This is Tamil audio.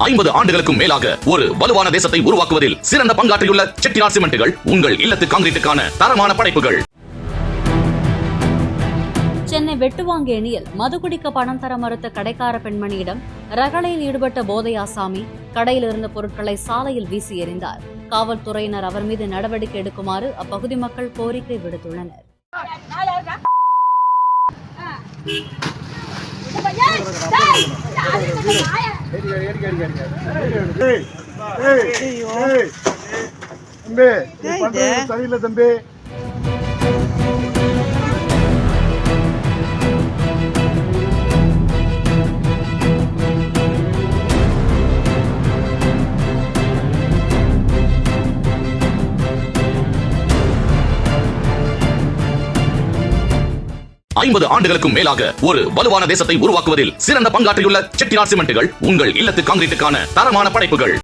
50 ஆண்டுகளுக்கும் மேலாக ஒரு வலுவான தேசத்தை உருவாக்குவதில் சிறந்த பங்காற்றியுள்ள செட்டிநாட் சிமெண்ட்டுகள் உங்கள் இல்லத்து கான்கிரீட்டுக்கான தரமான படைப்புகள். சென்னை வெட்டுவாங்கேணியில் மது குடிக்க பணம் தர மறுத்த கடைக்கார பெண்மணியிடம் ரகளையில் ஈடுபட்ட போதை ஆசாமி கடையில் இருந்த பொருட்களை சாலையில் வீசி எறிந்தார். காவல்துறையினர் அவர் மீது நடவடிக்கை எடுக்குமாறு அப்பகுதி மக்கள் கோரிக்கை விடுத்துள்ளனர். சரியில்லை தம்பி. ஐம்பது ஆண்டுகளுக்கும் மேலாக ஒரு வலுவான தேசத்தை உருவாக்குவதில் சிறந்த பங்காற்றியுள்ள செட்டிநாட் சிமெண்ட்டுகள் உங்கள் இல்லத்து கான்கிரீட்டுக்கான தரமான படைப்புகள்.